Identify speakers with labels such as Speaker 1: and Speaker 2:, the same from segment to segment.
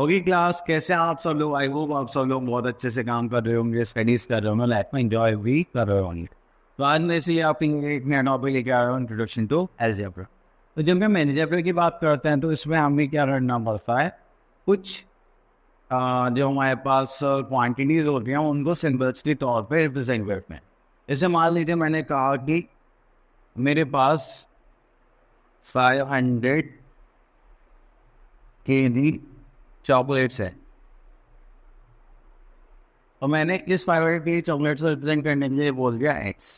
Speaker 1: होगी क्लास। कैसे हैं आप सब लोग? आई होप आप सब लोग बहुत अच्छे से काम कर रहे होंगे, स्टडीज कर रहे होंगे, लाइफ में एंजॉय भी कर रहे होंगे। तो आज मैं इसलिए आप एक नया टॉपिक लेके आ रहा हूँ, इंट्रोडक्शन टू अलजेब्रा। तो जब हम अलजेब्रा की बात करते हैं तो इसमें हमें क्या करना पड़ता है, कुछ जो हमारे पास क्वांटिटीज होती हैं उनको सिंबल्स के तौर पे रिप्रेजेंट करते हैं। जैसे मान लीजिए मैंने कहा कि मेरे पास 500 kg चॉकलेट्स है, और मैंने इस 500 kg चॉकलेट्स को रिप्रेजेंट करने के लिए बोल दिया एक्स।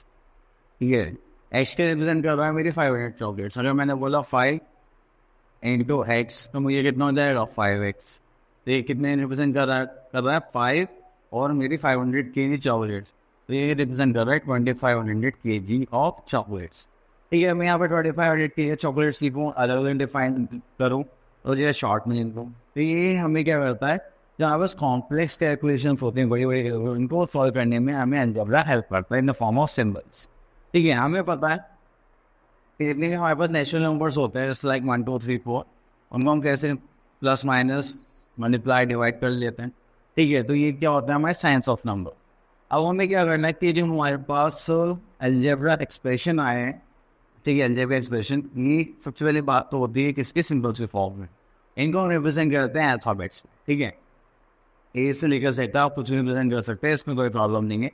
Speaker 1: ठीक है, एक्स के रिप्रेजेंट कर रहा है मेरी 500 चॉकलेट्स। अगर मैंने बोला 5 इंटू एक्स तो मुझे कितना हो जाएगा 5x। तो ये कितने रिप्रेजेंट कर रहा है 5 और मेरी 500 kg चॉकलेट्स। तो ये रिप्रेजेंट कर रहा है 2500 kg ऑफ चॉकलेट्स। ठीक है, मैं यहाँ पर 2500 kg चॉकलेट्स लिखूँ, अलग अलग डिफाइन करूँ और ये शॉर्ट में लिखूँ। तो ये हमें क्या करता है, जहाँ बस कॉम्प्लेक्स कैलकुलेशन होते हैं बड़ी बड़ी, उनको सॉल्व करने में हमें अलजेब्रा हेल्प करता है in the form of symbols. ठीक है, हमें पता है इतने के हमारे पास नेचुरल नंबर्स होते हैं, जैसे लाइक 1 2 3 4। उनको हम कैसे प्लस माइनस मल्टीप्लाई डिवाइड कर लेते हैं। ठीक है, तो ये क्या होता है हमारे साइंस ऑफ नंबर। अब हमें क्या करना है कि जो हमारे पास अलजेब्रा एक्सप्रेशन आए हैं, ठीक है, अलजेब्रा एक्सप्रेशन, ये सबसे पहली बात तो होती है किसके सिंबल्स के फॉर्म में। इनको हम रिप्रेजेंट करते हैं अल्फाबेट्स। ठीक है, ए से लेकर सेट आप कुछ भी रिप्रेजेंट कर सकते हैं, इसमें कोई प्रॉब्लम नहीं है।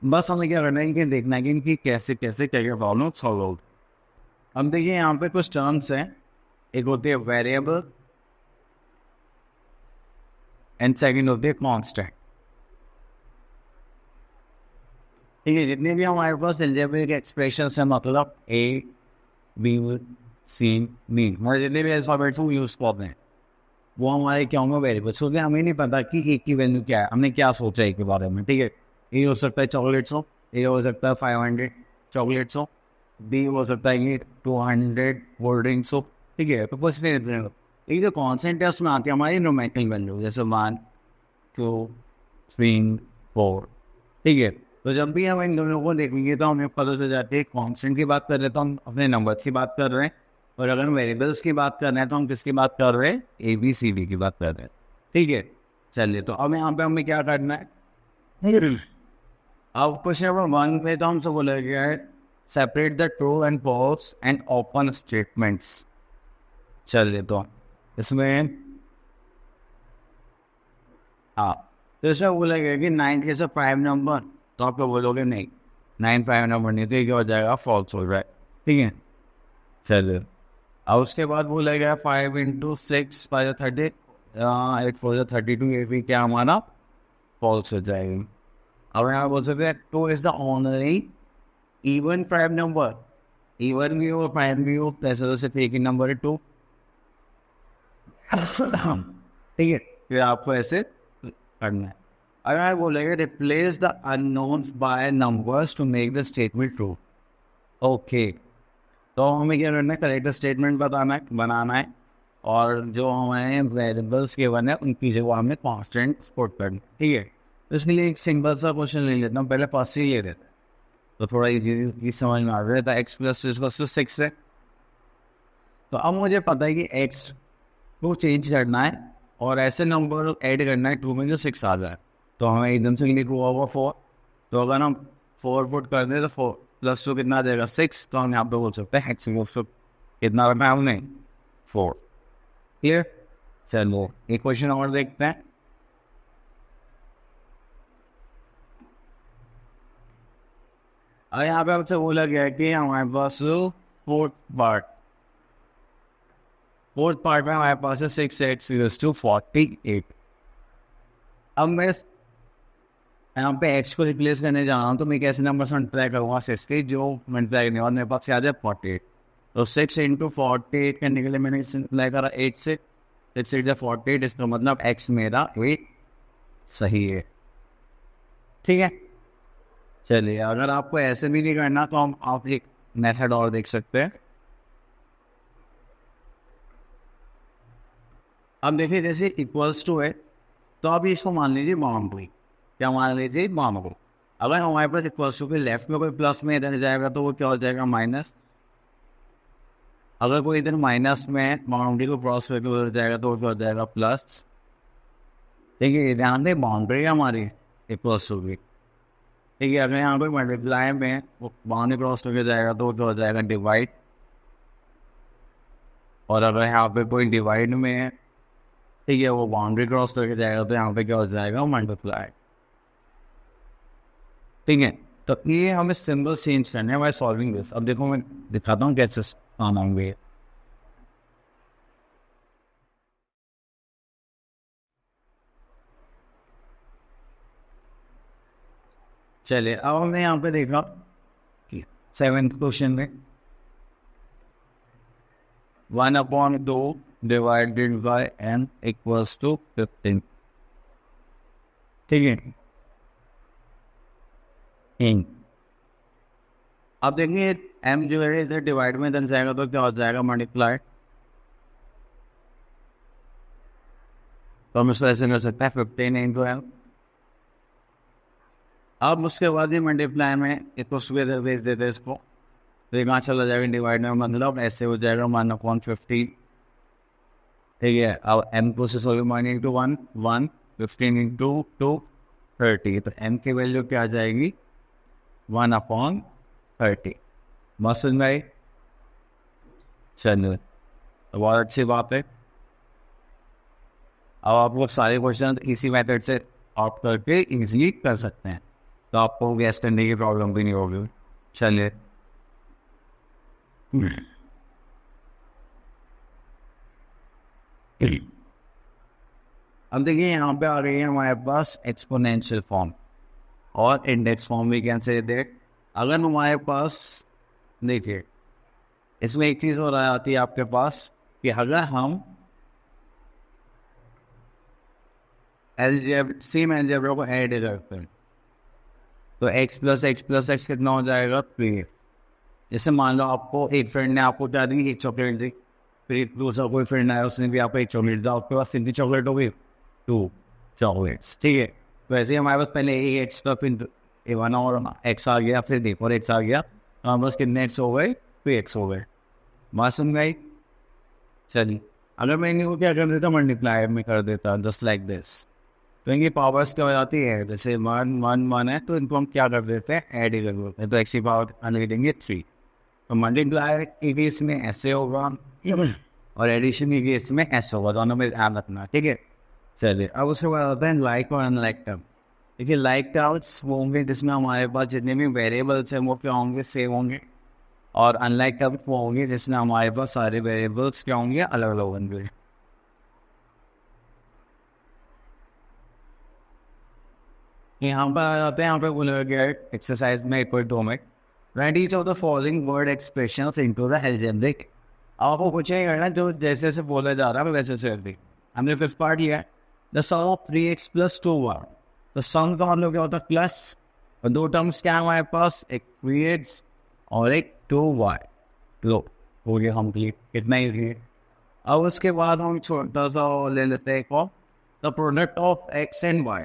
Speaker 1: बस हमें क्या करना है कि देखना है कि इनकी कैसे कैसे क्या क्या प्रॉब्लम सॉल्व होगी। हम देखिए यहाँ पे कुछ टर्म्स हैं, एक होती है वेरिएबल एंड सेकंड होती है कांस्टेंट। ठीक है, जितने भी हमारे पास अलजेब्रिक एक्सप्रेशंस हैं, मतलब ए बी सी डी, हमारे जितने भी अल्फाबेट्स हम यूज करते हैं वो हमारे क्या होंगे, वेरिएबल्स। क्योंकि हमें नहीं पता कि ए की वैल्यू क्या है, हमने क्या सोचा है के बारे में। ठीक है, ए हो सकता है चॉकलेट्स हो, ए हो सकता है 500 चॉकलेट्स हो, बी हो सकता है कि 200 कोल्ड ड्रिंक्स हो। ठीक है, तो कुछ नहीं, एक जो कॉन्सेंट है उसमें आती है हमारी न्यूमेरिकल वैल्यू, जैसे 1 2 3 4। ठीक है, तो जब भी हम इन दोनों को देखेंगे तो हमें पता चल जाती है कॉन्स्टेंट की बात कर रहे हैं तो हम अपने नंबर्स की बात कर रहे हैं, और अगर वेरिएबल्स की बात कर रहे हैं तो हम किसकी बात कर रहे हैं, ए बी सी डी की बात कर रहे हैं। ठीक है, चलिए तो अब यहाँ पे हमें क्या करना है। अब क्वेश्चन नंबर 1 में तो हमसे बोला गया है separate the true and false and open statements. चलिए तो इसमें हाँ, तो इसमें बोला गया कि 9 इज अ प्राइम नंबर। तो आप लोग बोलोगे नहीं, 9 प्राइम नंबर नहीं, तो ये क्या हो जाएगा, फॉल्स हो रहा है। ठीक है, चलिए अब उसके बाद बोला गया 5 इंटू 6 बाय 30, 8 4 32, ये भी क्या हमारा फॉल्स हो जाएगा। अब यहाँ बोल सकते हैं 2 is the only even prime number. Even भी हो प्राइम भी हो, पैसे तो सिर्फ एक ही नंबर है 2। ठीक है, फिर आपको ऐसे करना है। अगर आप बोलेंगे replace the unknowns by numbers to make the statement true. Okay, तो हमें क्या करना है, करेक्ट स्टेटमेंट बनाना है, और जो हमारे वेरिएबल्स के वन है उनकी जगह हमें कांस्टेंट पुट करना। ठीक है, तो इसके लिए एक सिंपल सा क्वेश्चन ले लेता हूँ, पहले फर्स्ट ही ले लेते हैं तो थोड़ा इजी समझ में आ रहा था। एक्स प्लस 6 है, तो अब मुझे पता है कि एक्स को चेंज करना है और ऐसे नंबर ऐड करना है 2 में जो 6 आ जाए, तो हमें एकदम से लिखा हुआ होगा 4। तो अगर हम 4 पुट कर दें तो 4 प्लस 2 कितना आ जाएगा 6। तो हम यहाँ पे बोल सकते हैं एक्स कितना रखना है हमने 4। क्लियर, चलो एक क्वेश्चन और देखते हैं। और यहाँ पे हमसे बोला गया है कि हमारे पास फोर्थ पार्ट में हमारे पास है 6x = 48। अब मैं यहाँ पे x को रिप्लेस करने जा रहा हूँ, तो मैं कैसे नंबर से मल्टीप्लाई करूँगा 6 के, जो मल्टीप्लाई करने के बाद मेरे पास क्या आ जाए 48। तो 6 इंटू 48 करने के लिए मैंने मल्टीप्लाई करा 8 से, 6 8 48, इसका मतलब x मेरा 8 सही है। ठीक है, चलिए अगर आपको ऐसे भी नहीं करना तो आप एक मेथड और देख सकते हैं। अब देखिए जैसे इक्वल्स टू है, तो अभी इसको मान लीजिए बाउंड्री। क्या मान लीजिए, बाउंड्री। अगर हमारे पास इक्वल्स टू के लेफ्ट में कोई प्लस में इधर जाएगा तो वो क्या हो जाएगा माइनस। अगर कोई इधर माइनस में बाउंड्री को क्रॉस करके उधर जाएगा तो वो क्या हो जाएगा प्लस। ठीक है, ध्यान दे बाउंड्री हमारी इक्वल्स टू बी, ठीक है। अगर यहाँ पे मल्टीप्लाई में वो बाउंड्री क्रॉस करके जाएगा तो क्या हो जाएगा डिवाइड, और अगर यहाँ पे कोई डिवाइड में है, ठीक है, वो बाउंड्री क्रॉस करके जाएगा तो यहाँ पे क्या हो जाएगा मल्टीप्लाई, ठीक है। तो ये हमें सिंबल चेंज करने हैं बाय सॉल्विंग दिस। अब देखो मैं दिखाता हूँ कैसे काम होंगे। चलिए अब हमने यहाँ पे देखा 7th क्वेश्चन में 1/2 divided by n equals to 15, ठीक है। अब देखिए m जो है इधर डिवाइड में इधर जाएगा तो क्या हो जाएगा मल्टीप्लाई, तो हम इसको ऐसे कर सकते हैं 15 इंटू m। अब उसके बाद ये मल्टीप्लाई में इसको सुबह भेज देते हैं इसको, तो ये कहाँ चला जाएगा डिवाइड में, मतलब ऐसे हो जाएगा 1/15, ठीक है। अब m को से सॉल्व 1 इंटू 1 1 15 इंटू 2 30, तो m की वैल्यू क्या आ जाएगी 1/30। बस समझ में आई? चलिए तो बहुत अच्छी बात है। अब आप लोग सारे क्वेश्चन इसी मेथड से ऑप्ट करके इजीली कर सकते हैं, तो आपको गैस करने की प्रॉब्लम भी नहीं होगी। चलिए अब देखिए यहाँ पे आ रही है हमारे पास एक्सपोनेंशियल फॉर्म और इंडेक्स फॉर्म भी कैन से दैट। अगर हमारे पास देखिए इसमें एक चीज़ और आती है आपके पास कि अगर हम सेम एलजेब्रा को ऐड करते हैं तो x प्लस एक्स कितना हो जाएगा 3x। जैसे मान लो आपको एक फ्रेंड ने आपको क्या दी, एक चॉकलेट दी, फिर दूसरा कोई फ्रेंड आया उसने भी आपको एक चॉकलेट दिया, आपके पास कितनी चॉकलेट हो गई 2 चॉकलेट्स, ठीक है। तो ऐसे ही हमारे पास पहले ए एक्स का फिर ए वन और एक्स आ गया, फिर देखो और एक्स आ गया, तो हमारे पास कितने एक्स हो गए 2x हो गए। बात सुन गई? चलिए अगर मैं इन्हीं को क्या कर देता मल्टीप्लाई में कर देता जस्ट लाइक दिस, तो इनकी पावर्स क्या हो जाती है, जैसे 1 1 1 है तो इनको हम क्या कर देते हैं ऐड ही कर देते हैं, तो एक्स की पावर आने लिख देंगे 3। तो मल्टीप्लाई की केस में ऐसे होगा और एडिशन की केस में ऐसे होगा, दोनों में ध्यान रखना, ठीक है। चलिए अब उसके बाद आता है लाइक और अनलाइक टर्म। देखिए लाइक टर्म्स वो होंगे जिसमें हमारे पास जितने भी वेरिएबल्स हैं वो क्या होंगे सेम होंगे, और अनलाइक टर्म्स वो होंगे जिसमें हमारे पास सारे वेरिएबल्स क्या होंगे अलग अलग होंगे। यहाँ पर आ जाते हैं, यहाँ पे बोला गया है एक्सरसाइज में 8.2 में right each of the following word expressions into the algebraic. आपको कुछ नहीं करना, जो जैसे जैसे बोला जा रहा है वैसे वैसे कर दी। हमने फिफ्थ पार्ट लिया है the sum of 3x plus 2y। तो सम का मतलब क्या होता है प्लस, और दो टर्म्स क्या है हमारे पास, एक 3x और एक 2y। लो हो गया कंप्लीट, इतना ही थी। अब उसके बाद हम छोटा सा ले लेते हैं एक the product of x and y।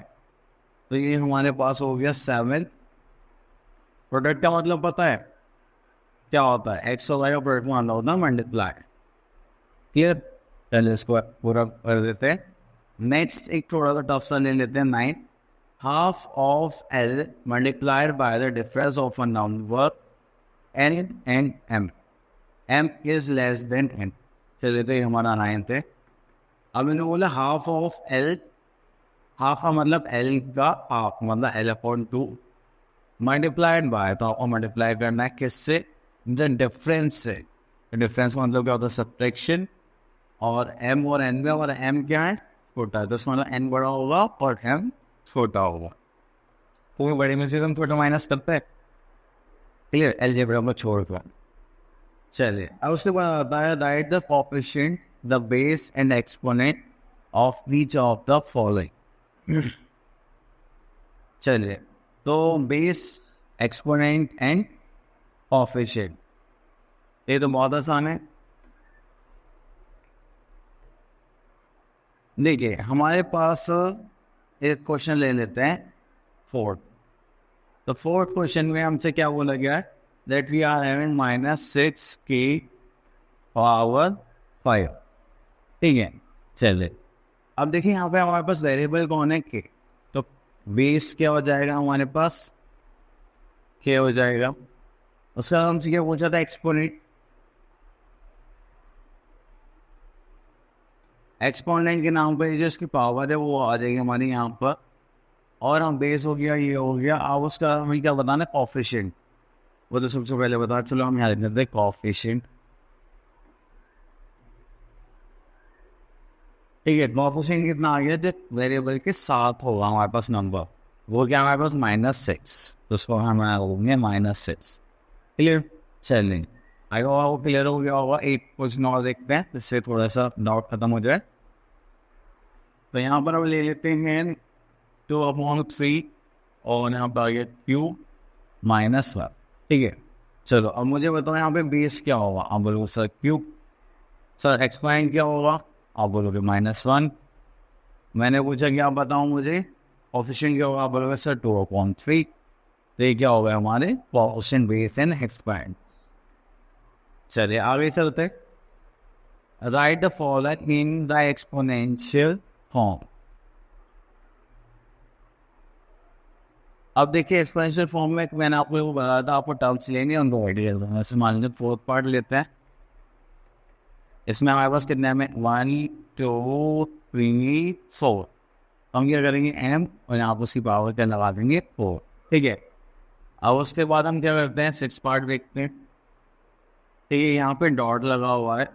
Speaker 1: तो ये हमारे पास हो गया 7। प्रोडक्ट का मतलब पता है क्या होता है, एक्स और वाई का प्रोडक्ट मान लो होता है मल्टीप्लाई, क्लियर। चलिए इसको पूरा कर देते हैं। नेक्स्ट एक थोड़ा सा टफ सा ले लेते हैं 9। Half of L multiplied by the difference of a number N and M, M is less than N. चलिए तो ये हमारा 9 है। अब इन्होंने बोला हाफ ऑफ एल, हाफ का मतलब एल का हाफ मतलब L/2 मल्टीप्लाइड बाय, तो आपको मल्टीप्लाई करना है किससे, द डिफरेंस से। डिफरेंस का मतलब क्या होता है सब्ट्रैक्शन, और m और n में, और m क्या है छोटा है, तो इसमें मतलब n बड़ा होगा और m छोटा होगा। कोई बड़े में से हम छोटा माइनस करते हैं, क्लियर, अलजेब्रा में छोड़ कर। चलिए अब उसके बाद आता है right the coefficient the base and exponent of each of the following. चलिए तो बेस, एक्सपोनेंट एंड कोएफिशिएंट, ये तो बहुत आसान है। देखिए हमारे पास एक क्वेश्चन ले लेते हैं 4th। तो 4th क्वेश्चन में हमसे क्या बोला गया है दैट वी आर हैविंग -6 की पावर 5, ठीक है। चलिए अब देखिए यहाँ पे हमारे पास वेरिएबल कौन है, के, तो बेस क्या हो जाएगा हमारे पास, के हो जाएगा। उसका हमसे क्या पूछा था, एक्सपोनेंट। एक्सपोनेंट के नाम पर जो इसकी पावर है वो आ जाएगी हमारी यहाँ पर, और हम बेस हो गया, ये हो गया। अब उसका हमें क्या बताना, कोफिशिएंट, वो तो सबसे पहले बता, चलो हम यहाँ लिख देते हैं कोफिशिएंट। ठीक है, कोफिशिएंट कितना आ गया, जो वेरिएबल के साथ होगा हमारे पास नंबर, वो क्या हमारे पास -6, तो उसको हम होंगे -6। क्लियर, चलिए आई होगा वो क्लियर हो गया होगा। एक क्वेश्चन और देखते हैं जिससे थोड़ा सा डाउट खत्म हो जाए। तो यहाँ पर हम ले लेते हैं 2/3 और यहाँ पर आ गया Q-1। ठीक है, चलो अब मुझे बताओ यहाँ पे बेस क्या होगा। आप बोलोगे सर क्यूब, सर एक्सपाइंड क्या होगा, आप बोलोगे -1। मैंने पूछा कि आप बताओ मुझे कोफिशिएंट क्या होगा, आप बोलोगे सर 2/3। तो ये क्या होगा हमारे कोफिशिएंट, बेस एंड एक्सपाइंड। चलिए आगे चलते, right the following in the exponential form. अब देखिए एक्सपोनेंशियल फॉर्म में मैंने आपको बताया था, आपको टर्म्स लेंगे उनको आइडिया देता हूँ। ऐसे मान लीजिए फोर्थ पार्ट लेते हैं, इसमें हमारे पास कितने में 1 2 3 4। हम क्या करेंगे, m और यहाँ पर उसकी पावर क्या लगा देंगे 4। ठीक है, अब उसके बाद हम क्या करते हैं, 6 पार्ट देखते हैं। ठीक है, यहाँ पे डॉट लगा हुआ है,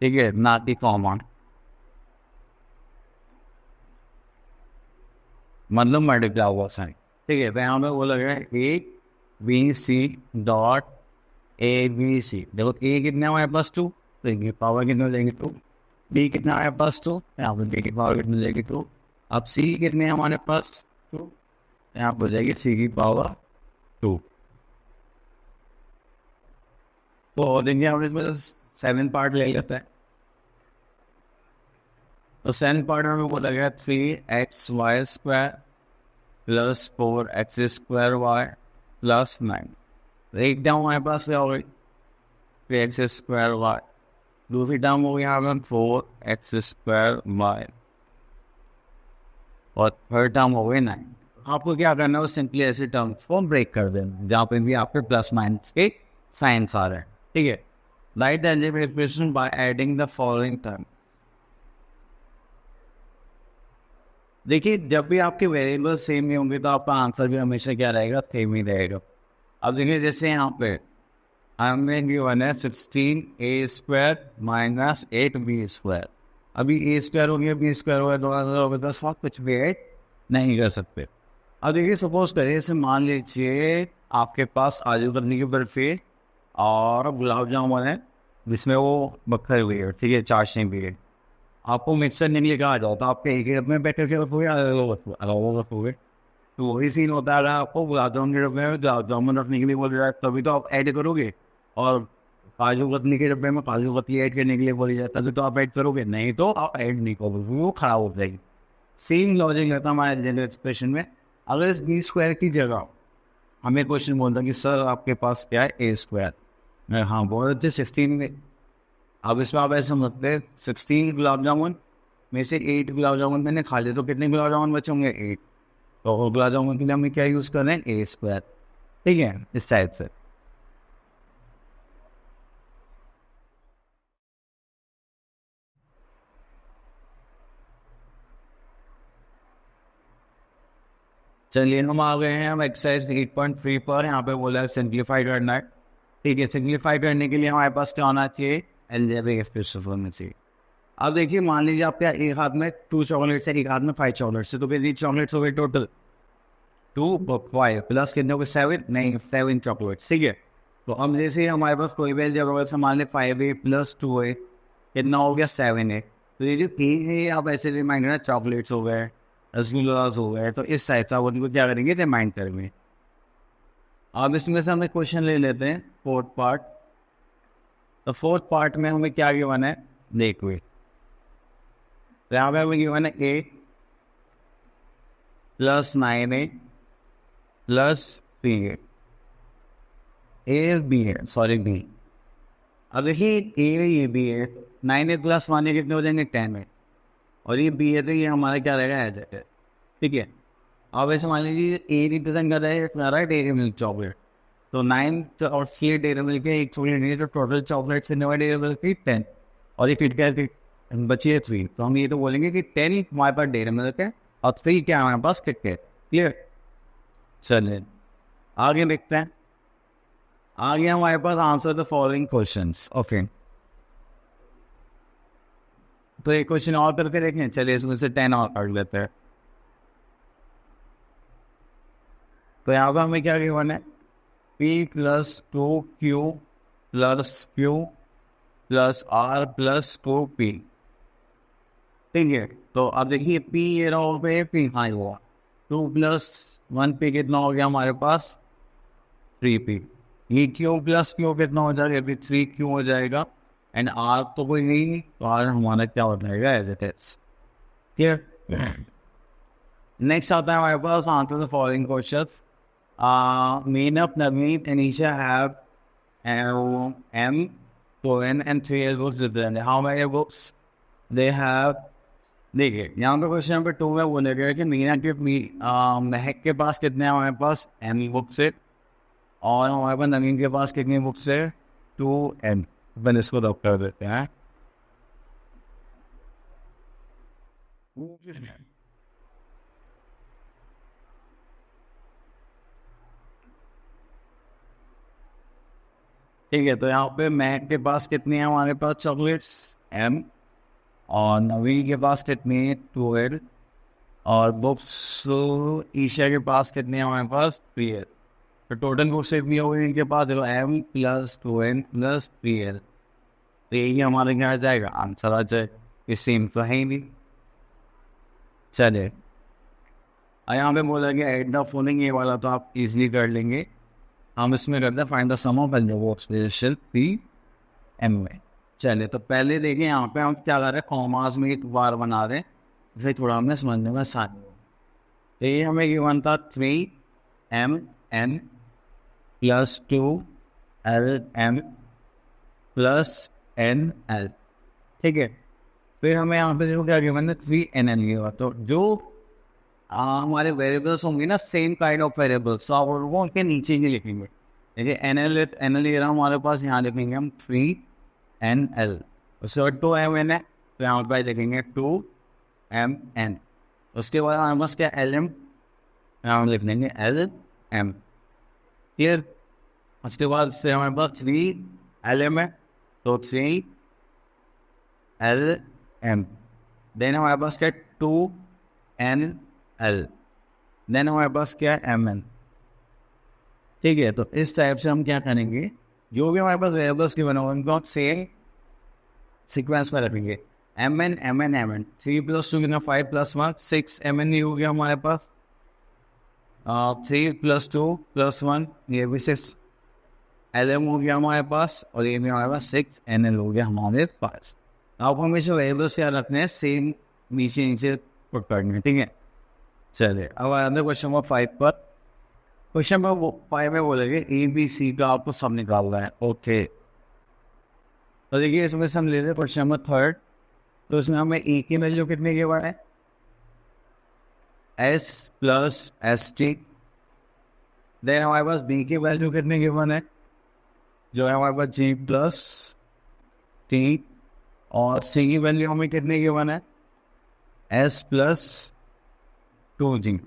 Speaker 1: ठीक है, ना कि कॉमा, मतलब मल्टीप्लाई हुआ साइन। ठीक है, तो यहाँ पे वो लग रहा है A-B-C.ABC। देखो ए कितना है हमारे पास 2, तो इनकी पावर कितने लेंगे 2। बी कितना है हमारे पास 2, यहाँ पर बी की पावर कितने लेंगे 2। अब सी कितने हैं हमारे पास 2, यहाँ पर जाएगी सी की पावर 2। तो देंगे हम इसमें 7 पार्ट ले लेते हैं। तो 7 पार्ट में वो लग रहा है 3xy² प्लस 4x² प्लस 9। एक टर्म हमारे पास क्या हो गई, 3x²y। दूसरी टर्म हो गई यहाँ पर 4x²y, और थर्ड टर्म हो गई 9। आपको क्या करना है, सिंपली ऐसे टर्म्स को ब्रेक कर देना जहाँ पे भी आपके प्लस माइनस के साइंस आ रहे हैं। ठीक है, right the algebraic expression by adding the following term. देखिए जब भी आपके वेरिएबल सेम ही होंगे तो आपका आंसर भी हमेशा क्या रहेगा, सेम ही रहेगा। अब देखिए जैसे यहाँ पे हमें गिवन है 16a² माइनस 8b²। अभी a² हो गया, b² हो गया, दोनों दस कुछ भी ऐड नहीं कर सकते। अब देखिए सपोज करिए, जैसे मान लीजिए आपके पास आलू कतली की बर्फी और गुलाब जामुन है जिसमें वो बखर हुई है, ठीक है, चाशनी भी है। आपको मिक्सर नहीं लेकर आ जाओ तो आपके एक ही डब्बे में बैठे के रखोगे, अलग रखोगे। तो वही सीन होता है, अगर आपको गुलाब जामुन के डब्बे में गुलाब जामुन रखने के लिए बोल रहा है तभी तो आप ऐड करोगे, और काजू कतली के डब्बे में काजू कतली ऐड करने के लिए बोली जाए तभी तो आप ऐड करोगे, नहीं तो आप ऐड नहीं करोगे, वो खराब हो जाएगी। सेम लॉजिक रहता है हमारे जनरल एक्सप्रेशन में। अगर इस b² की जगह हमें क्वेश्चन बोलता कि सर आपके पास क्या है a², मैं हाँ बोल रहे थे 16 में। अब इसमें आप ऐसे समझते 16 गुलाब जामुन में से 8 गुलाब जामुन मैंने खा लिए, तो कितने गुलाब जामुन बचे होंगे, 8। तो गुलाब जामुन के लिए हमें क्या यूज़ कर रहे हैं, a²। ठीक है, इस टाइप से। चलिए हम आ गए हैं, हम एक्सरसाइज 8.3 पर। यहाँ पे बोला है सिंप्लीफाई करना है। ठीक है, सिंप्लीफाई करने के लिए हमारे पास क्या होना चाहिए, अलजेब्रिक एक्सप्रेशन होना चाहिए। अब देखिए मान लीजिए आपके एक हाथ में 2 चॉकलेट्स है, एक हाथ में 5 चॉकलेट्स है, तो कितनी चॉकलेट्स हो गई टोटल, 2 प्लस कितने हो गए 7, नहीं 7 चॉकलेट्स। ठीक है, तो अब जैसे हमारे पास कोई भी जगह से मान लें 5a + 2a कितना हो गया 7a। तो ये जो ए है आप ऐसे रिमाइंड करना, चॉकलेट्स हो गए, रसगुल्लास हो गए, तो इस टाइप से आप उनको क्या करेंगे, रिमाइंड करेंगे। अब इसमें से हमें क्वेश्चन ले लेते हैं फोर्थ पार्ट। तो फोर्थ पार्ट में हमें क्या गिवन है, देखिए तो यहाँ पे हमें गिवन है a + 9a + 3a। A B है, सॉरी बी। अब देखिए ए ये बी है, 9 प्लस 1 ये कितने हो जाएंगे 10 है, और ये बी है तो ये हमारा क्या रहेगा एज इट इज, ठीक है। अब ऐसे मान लीजिए ए रिप्रेजेंट कर रहा है हमारा डेयरी मिल्क चॉकलेट, तो 9 और 6 डेयरी मिल्क है, एक चॉकलेट है, तो टोटल चॉकलेट से 9 डेयरी मिल्क की 10, और ये किटकैट बची है 3, तो हम ये तो बोलेंगे कि 10 हमारे पास डेयरी मिल्क है और 3 क्या है हमारे पास किटकैट। क्लियर, चलिए आगे देखते हैं। आगे हमारे पास answer the following questions. Okay, तो एक क्वेश्चन और करके देखें, चलिए इसमें से 10 और कर लेते हैं। तो यहाँ पर हमें क्या गिवन है, P plus 2Q plus Q plus R plus 2P, ठीक है। तो अब देखिए P ये रहा पे P हाँ हुआ, 2 प्लस 1P कितना हो गया हमारे पास 3P, ये Q प्लस Q कितना हो जाएगा, अभी 3Q हो जाएगा, एंड R तो कोई नहीं, तो R हमारा क्या हो जाएगा as it is. Clear, next आता है हमारे पास answer the following question. Meenap, Naveen, and Isha have M, Cohen, and 3 books with them. How many books they have? देखिए यहाँ पे क्वेश्चन नंबर 2 में बोलेगा कि मीना के महक के पास कितने हैं हमारे पास M बुक्स है, और हमारे पास नवीन के पास कितनी बुक्स है 2N। अपन इसको दब कर देते हैं। ठीक है, तो यहाँ पे महक के पास कितनी है हमारे पास चॉकलेट्स M, और नवीन के पास कितनी है 2L, और बुक्स ईशा के पास कितनी है हमारे पास 3L। तो टोटल बुक्स इतनी हो गई इनके पास, देखो M plus 2N plus 3L, तो यही हमारे क्या आ जाएगा आंसर आ जाएगा, ये सेम तो है ही नहीं। चलिए यहाँ पे बोला गया एड द फॉलोइंग, ये वाला तो आप इजीली कर लेंगे। हम इसमें करते हैं find the sum of expression P M में। चलिए तो पहले देखिए यहाँ पे हम क्या कर रहे हैं, कॉमास में एक बार बना रहे हैं, इसे थोड़ा हमें समझने में आसानी हो। तो ये हमें गिवन था 3MN plus 2LM plus NL, ठीक है। फिर हमें यहाँ पे देखो क्या गिवन है 3NL गिवन, तो जो हमारे वेरिएबल्स होंगे ना सेम काइंड ऑफ वेरिएबल्स, तो आप वो उनके नीचे ही लिखेंगे। देखिए NL ये रहा हमारे पास, यहाँ लिखेंगे हम 3NL, उसके बाद 2MN है तो यहाँ पर लिखेंगे 2MN। उसके बाद हमारे पास क्या LM, यहाँ लिख लेंगे LM। क्लियर, उसके बाद से हमारे पास 3LM है तो 3LM, देन हमारे पास क्या 2NL, देन हमारे पास क्या है MN, ठीक है। तो इस टाइप से हम क्या करेंगे, जो भी हमारे पास वेरिएबल्स के बने हुए उनको हम सेम सीक्वेंस में रखेंगे। MN MN MN 3 प्लस 2 कितना 5 प्लस 1 6 MN ये हो गया हमारे पास, 3 प्लस 2 प्लस 1 ये भी 6 LM हो गया हमारे पास, और ये भी हमारे पास 6 NL हो गया हमारे पास। अब हम इसे वेरिएबल्स क्या रखने हैं सेम नीचे नीचे पुट करने हैं, ठीक है। चलिए अब आते हैं क्वेश्चन नंबर 5 पर। क्वेश्चन नंबर 5 में बोलेंगे ABC का आपको सब निकालना है। ओके, तो देखिए इसमें से हम ले लें क्वेश्चन नंबर 3, तो इसमें हमें E की वैल्यू कितने के बारे है S प्लस ST, देन हमारे पास B की वैल्यू कितने गिवन है, जो है हमारे पास G प्लस T, और C की वैल्यू हमें कितने गिवन है S प्लस 2G,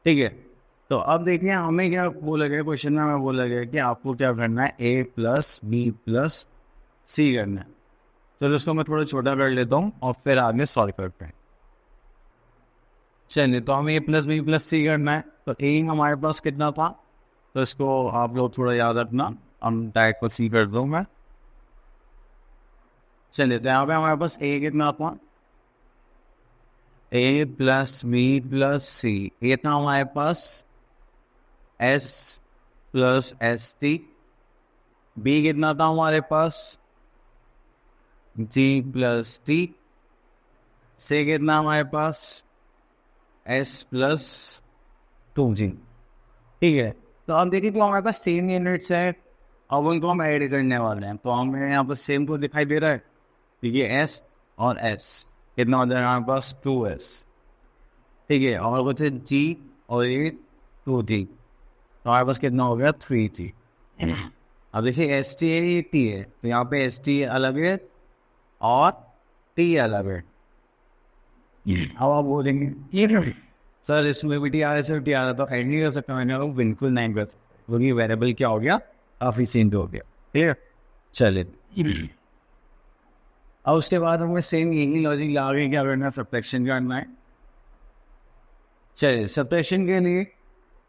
Speaker 1: ठीक है। तो अब देखिए हमें क्या बोला गया क्वेश्चन में, हमें बोला गया कि आपको क्या करना है A plus B plus C करना है। चलो इसको मैं थोड़ा छोटा कर लेता हूँ और फिर आगे सॉल्व करते हैं। चलिए तो हमें A plus B plus C करना है, तो A हमारे पास कितना था, तो इसको आप लोग थोड़ा याद रखना, हम डायरेक्ट को C कर दूँ मैं। चलिए तो यहाँ पे हमारे पास A कितना था A plus B plus C, ये था हमारे पास S प्लस ST, B कितना था हमारे पास G प्लस T, C कितना हमारे पास S प्लस 2G, ठीक है। तो अब देखिए तो हमारे पास सेम यूनिट्स है, अब उनको हम ऐड करने वाले हैं, तो हमें यहाँ पर सेम को दिखाई दे रहा है, ठीक है, एस और एस कितना हो जाएगा हमारे पास 2s, ठीक है, और कुछ जी और ये 2g, तो हमारे पास कितना हो गया 3g। अब देखिए एस टी है ये टी है, तो यहाँ पे एस टी अलग है और टी अलग है। अब आप बोलेंगे सर इसमें भी टी आ रहा है, सर टी आ रहा, तो ऐड नहीं कर सकता, मैंने कहा बिल्कुल नहीं कर सकता, क्योंकि वेरिएबल क्या हो गया, काफ़ी चेंज हो गया, क्लियर। चलिए अब उसके बाद हमें सेम यही लॉजिक ला के क्या करना है, सब्ट्रैक्शन करना है। चलिए सब्ट्रैक्शन के लिए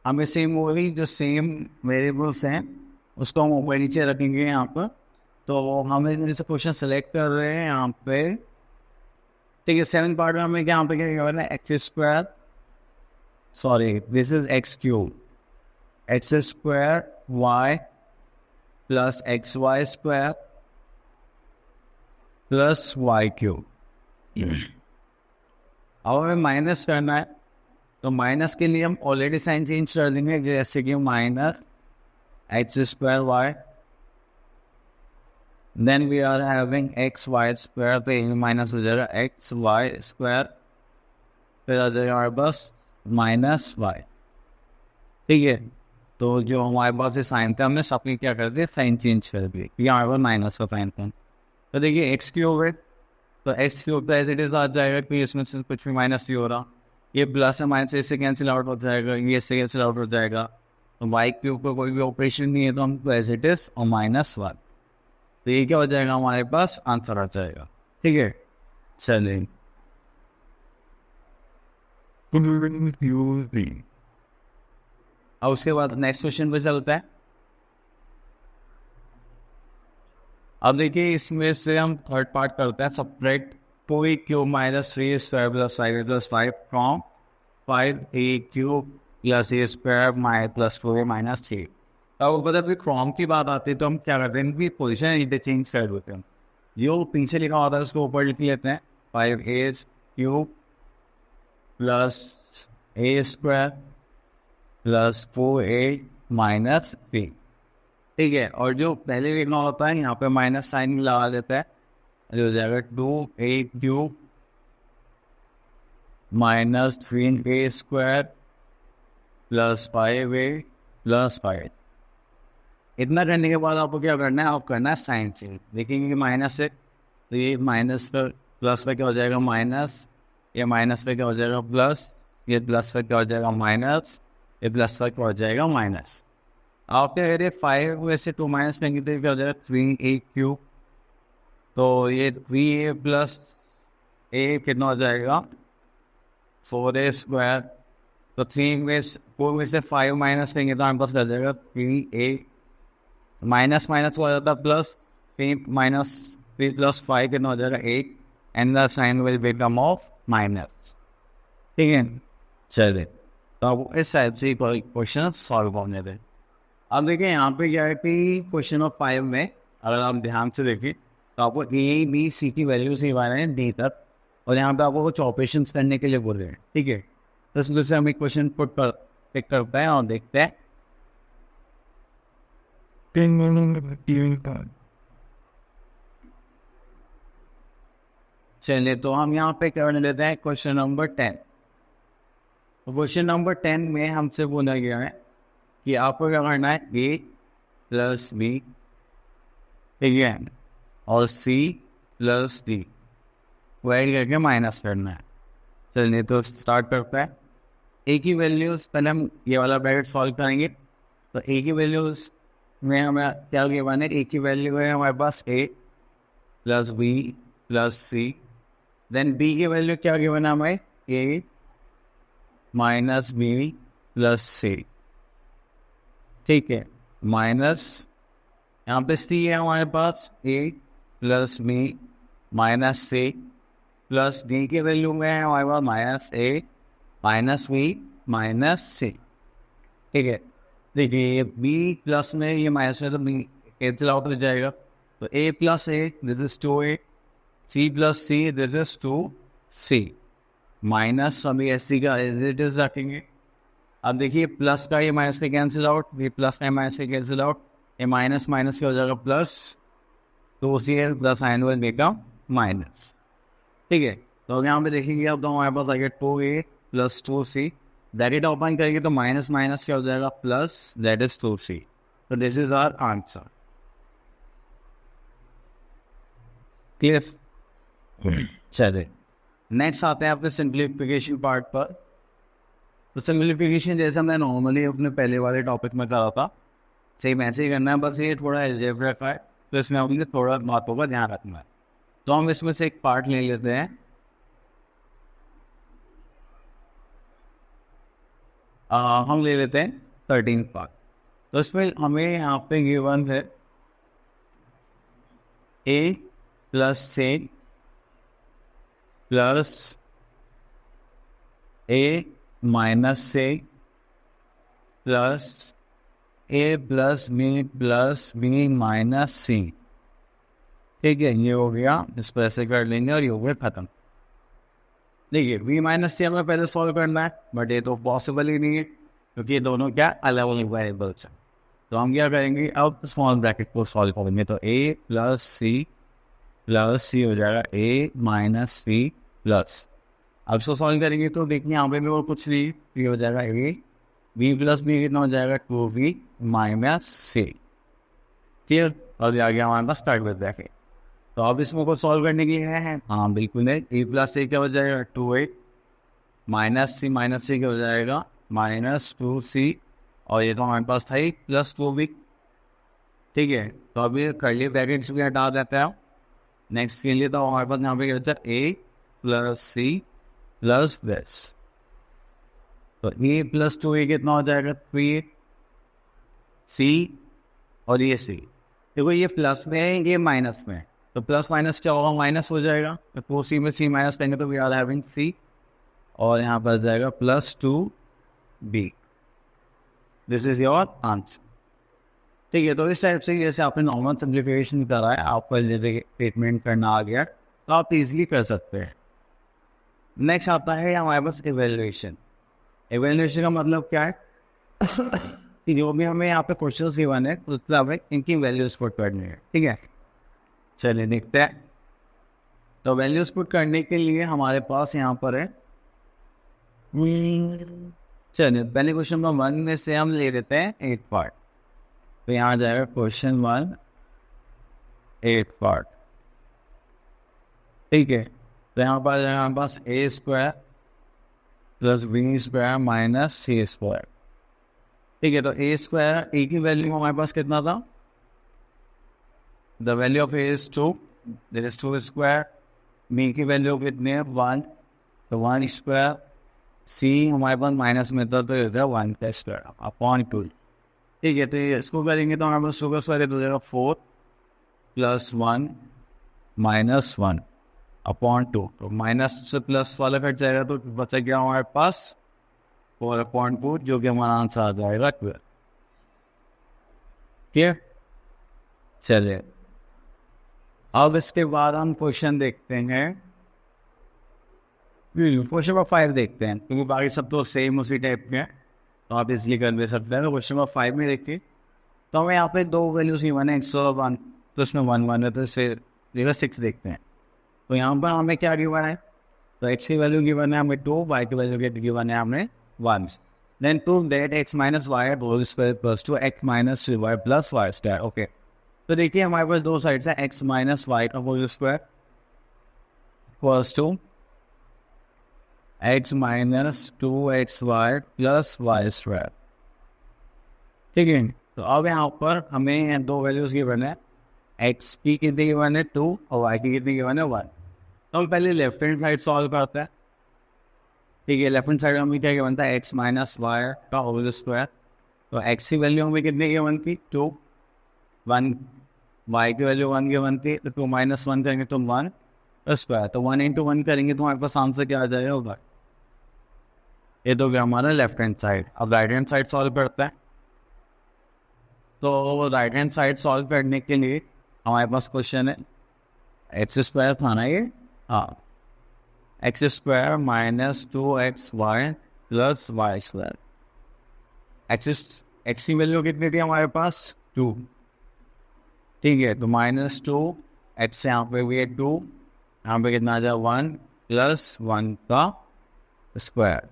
Speaker 1: हमें सेम वही जो सेम वेरिएबल्स हैं उसको हम ऊपर नीचे रखेंगे यहाँ पर। तो हमें जैसे क्वेश्चन सेलेक्ट कर रहे हैं यहाँ पे, ठीक है, 7 पार्ट में हमें यहाँ पे क्या करना है, X square, sorry this is X cube, X square Y plus X Y square plus Y cube. अब हमें माइनस करना है, तो माइनस के लिए हम ऑलरेडी साइन चेंज कर देंगे, जैसे कि minus X square Y, then we are having X Y square, तो माइनस हो जाएगा एक्स वाई स्क्वायर, फिर आ जाएगा हमारे पास माइनस वाई, ठीक है। तो जो हमारे पास ये साइन थे हमने सबके क्या कर दिया, साइन चेंज कर दिए, यहाँ पर माइनस का साइन था। तो देखिए एक्स क्यूब है, तो एक्स क्यूब तो एज इट इज आ जाएगा, कि इसमें से कुछ भी माइनस ही हो रहा, ये प्लस है माइनस इससे कैंसिल आउट हो जाएगा, ये इससे कैंसिल आउट हो जाएगा, तो वाई क्यूब का कोई भी ऑपरेशन नहीं है, तो हम एज इट इज और माइनस वन, तो ये क्या हो जाएगा हमारे पास, आंसर आ जाएगा, ठीक है। चलिए अब उसके बाद नेक्स्ट क्वेश्चन पे चलता है। अब देखिए इसमें से हम थर्ड पार्ट करते हैं, subtract 2a cube minus 3 square plus 5 plus 5 from 5a cube plus a square minus plus 4a minus 3। अब पता है फ्रॉम की बात आती है तो हम क्या करते हैं, इनकी पोजिशन चेंज कर देते हैं, जो पीछे लिखा होता है उसको ऊपर लिख लेते हैं, 5a cube plus a square plus 4a minus 3, ठीक है, और जो पहले लिखना होता है यहाँ पे माइनस साइन लगा देता है, जो हो जाएगा 2a cube minus 3a square plus 5a plus 5। इतना करने के बाद आपको क्या करना है, आप करना है साइन चेंज। देखेंगे माइनस है तो ये माइनस पर प्लस पे क्या हो जाएगा माइनस, ये माइनस पे क्या हो जाएगा प्लस, ये प्लस पे क्या हो जाएगा माइनस, ये प्लस पे क्या हो जाएगा माइनस। आप क्या कह रहे 5 वैसे 2 माइनस लेंगे तो क्या हो जाएगा 3a क्यूब, तो ये 3a प्लस a कितना हो जाएगा 4a स्क्वायर, तो 4 में से 5 माइनस लेंगे तो हमारे पास रह जाएगा 3a, माइनस माइनस हो जाता प्लस, 3 माइनस 3 प्लस 5 कितना हो जाएगा 8, and the sign will become of minus, ठीक है। चलिए तो अब इस टाइप से क्वेश्चन सॉल्व होने दें। अब देखिए यहाँ पे क्या है कि क्वेश्चन ऑफ 5 में अगर आप ध्यान से देखें तो आपको ए बी सी की वैल्यू से बना है डी तक, और यहाँ पे आपको कुछ ऑपरेशन करने के लिए बोल रहे हैं, ठीक है। तो इसमें से हम एक क्वेश्चन पिक करते हैं और देखते हैं। चलिए तो हम यहाँ पे करने लेते हैं क्वेश्चन नंबर 10। तो क्वेश्चन नंबर 10 में हमसे बोला गया है कि आपको क्या करना है, ए प्लस बी, ठीक है, और सी प्लस डी को ऐड करके माइनस करना है। चलिए तो स्टार्ट करते हैं। ए की वैल्यूज पहले हम ये वाला ब्रैकेट सॉल्व करेंगे, तो ए की वैल्यूज में हमें क्या गिवन है, ए की वैल्यू है हमारे पास ए प्लस बी प्लस सी, देन बी की वैल्यू क्या गिवन है हमें, ए माइनस बी प्लस सी, ठीक है, माइनस यहाँ पे सी है हमारे पास ए प्लस बी माइनस सी, प्लस डी की वैल्यू में है हमारे पास माइनस ए माइनस बी माइनस सी, ठीक है। देखिए बी प्लस में ये माइनस में तो बी कैंसिल आउट हो जाएगा, तो A plus A this is 2a, C plus C this is 2c, minus अभी एस सी का एज इट इज रखेंगे। अब देखिए प्लस का ये माइनस का कैंसिल आउट, ये प्लस का माइनस का कैंसिल आउट, ये माइनस माइनस क्या हो जाएगा प्लस, तो सी है plus sign will become minus. ठीक है, तो अब यहाँ पे देखेंगे अब तो हमारे पास आ गया 2a plus 2c, bracket open करेंगे तो माइनस माइनस क्या हो जाएगा प्लस, दैट इज 2c। तो this is our answer. Clear? चलिए नेक्स्ट आते हैं अपने सिंप्लीफिकेशन पार्ट पर। तो सिंप्लीफिकेशन जैसे हमने नॉर्मली अपने पहले वाले टॉपिक में करा था, सेम ऐसे ही करना है, बस ये थोड़ा अलजेब्रा का है, तो इसमें हमने थोड़ा बातों का ध्यान रखना है। तो हम इसमें से एक पार्ट ले लेते हैं, हम ले लेते हैं 13 पार्ट। तो इसमें हमें यहाँ पे गिवन है a plus c plus a minus c plus a plus b minus c। ठीक है, ये हो गया, इस पर ऐसे कर लेंगे और ये हो गया खत्म। देखिए b माइनस सी हमें पहले सॉल्व करना है, बट ये तो पॉसिबल ही नहीं है क्योंकि ये दोनों क्या अलग अलग वेरिएबल्स हैं। तो हम क्या करेंगे, अब स्मॉल ब्रैकेट को सॉल्व करेंगे, तो a प्लस सी हो जाएगा a माइनस सी प्लस। अब इसको सॉल्व करेंगे तो देखिए यहाँ पे भी और कुछ नहीं, ये हो जाएगा a, b प्लस b कितना हो जाएगा 2b माइनस सी। क्लियर? और ये आ गया हमारे पास स्टार्ट विद ब्रैकेट। तो अब इसमें को सॉल्व करने की है, हाँ बिल्कुल है, a प्लस a क्या हो जाएगा 2a माइनस सी क्या हो जाएगा माइनस 2c, और ये तो हमारे पास था ही प्लस 2b। ठीक है, तो अभी कर्ली ब्रैकेट्स भी हटा देता है। नेक्स्ट के लिए तो हमारे पास यहाँ पे क्या होता है a plus C plus this, तो a प्लस 2a कितना हो जाएगा 3a, c और ये c। देखो ये प्लस में है, ये माइनस में है, तो प्लस माइनस क्या होगा माइनस हो जाएगा, तो 2c में c माइनस करेंगे तो वी आर हैविंग c, और यहाँ पर जाएगा plus 2b। This is your answer. ठीक है, तो इस टाइप से जैसे आपने नॉर्मल सिंप्लीफिकेशन करा है, आपको स्टेटमेंट करना आ गया, तो आप इजीली कर सकते हैं। नेक्स्ट आता है हमारे पास इवेल्युएशन। इवेल्युएशन का मतलब क्या है कि जो भी हमें यहाँ पे क्वेश्चंस गिवन है उसमें हमें इनकी वैल्यूज पुट करनी है। ठीक है, चलिए देखते हैं। तो वैल्यूज पुट करने के लिए हमारे पास यहाँ पर है, चलिए पहले क्वेश्चन नंबर 1 में से हम ले लेते हैं 8 पार्ट। तो यहाँ जाएगा क्वेश्चन 1 8 पार्ट। ठीक है, तो यहाँ पर जाएगा हमारे पास a square plus b square minus c square. ठीक है, तो a स्क्वायर a की वैल्यू हमारे पास कितना था, the value of a is 2, that is 2 square. b की वैल्यू कितनी है 1, तो 1 स्क्वायर। c हमारे पास माइनस में था तो ये था 1 का स्क्वायर अपॉन 2। ठीक है, तो ये इसको करेंगे तो हमारे पास 2 का स्क्वायर हो जाएगा 4 प्लस 1 माइनस 1 अपॉन 2। तो माइनस से प्लस वाला कट जाएगा तो बचा गया हमारे पास 4 अपॉन 2, जो कि हमारा आंसर आ जाएगा 12। ठीक, चलिए अब इसके बाद हम क्वेश्चन देखते हैं, क्वेश्चन नंबर 5 देखते हैं, क्योंकि बाकी सब तो सेम उसी टाइप के हैं, तो आप इसलिए कर दे सकते हैं। तो क्वेश्चन नंबर 5 में देखिए, तो हमें यहाँ पे दो वैल्यूज गिवन है x और 1, तो इसमें 1 1 है, तो इसे 6 देखते हैं। तो यहाँ पर हमें क्या गिवन है, तो x की वैल्यू गिवन है हमें 2, y की वैल्यू गिवन है हमें 1। Then prove that x minus Y whole square plus 2 x minus Y plus Y square. Okay, तो देखिए हमारे पास दो साइड है, x माइनस वाई का whole square plus 2 x minus 2xy plus Y square. ठीक है, तो अब यहाँ पर हमें दो वैल्यूज गिवन है, x की कितनी गिवन है 2 और y की कितनी गिवन है 1। तो हम पहले लेफ्ट हैंड साइड सॉल्व करते हैं। ठीक है, लेफ्ट हैंड साइड हमें क्या गिवन था x माइनस वाई का होल स्क्वायर, तो x की वैल्यू हमें कितनी गिवन थी 2, 1, y की वैल्यू 1 गिवन थी, तो 2 माइनस 1 करेंगे तो 1 स्क्वायर, तो 1 इंटू 1 करेंगे तो हमारे पास आंसर क्या आ जाएगा होगा। ये तो गया हमारा लेफ्ट हैंड साइड। अब राइट हैंड साइड सॉल्व करते हैं। तो राइट हैंड साइड सॉल्व करने के लिए हमारे पास क्वेश्चन है एक्स स्क्वायर था ना ये, हाँ, X square minus 2xy plus Y square. X की वैल्यू कितनी थी हमारे पास 2, ठीक है, तो -2 एक्स यहाँ पे भी है 2, यहाँ पे कितना आ जाए 1 + 1 का स्क्वायर।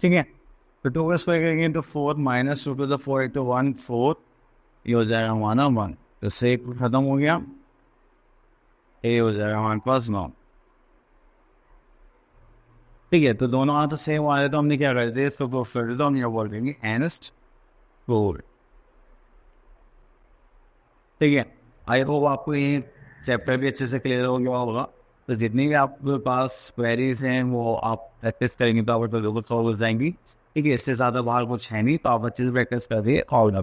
Speaker 1: ठीक है, तो 2 का स्क्वायर करेंगे तो 4 -2 to the 4 into 1 4, ये हो जाएगा हमारा 1, तो से खत्म हो गया, ये हो जाएगा हमारे पास 9। ठीक है, तो दोनों आंसर सेम आ रहे तो हमने क्या कर दिया, इसको फिर तो हम ये बोल देंगे एनस्ट 4। ठीक है, आई होप आपको ये चैप्टर भी अच्छे से क्लियर हो गया होगा। तो जितनी भी आपके पास क्वेरीज हैं वो आप प्रैक्टिस करेंगे तो आप बिल्कुल सॉल्व हो जाएंगी। ठीक है, इससे ज़्यादा बाहर कुछ है नहीं, तो आप अच्छे से प्रैक्टिस कर दिए और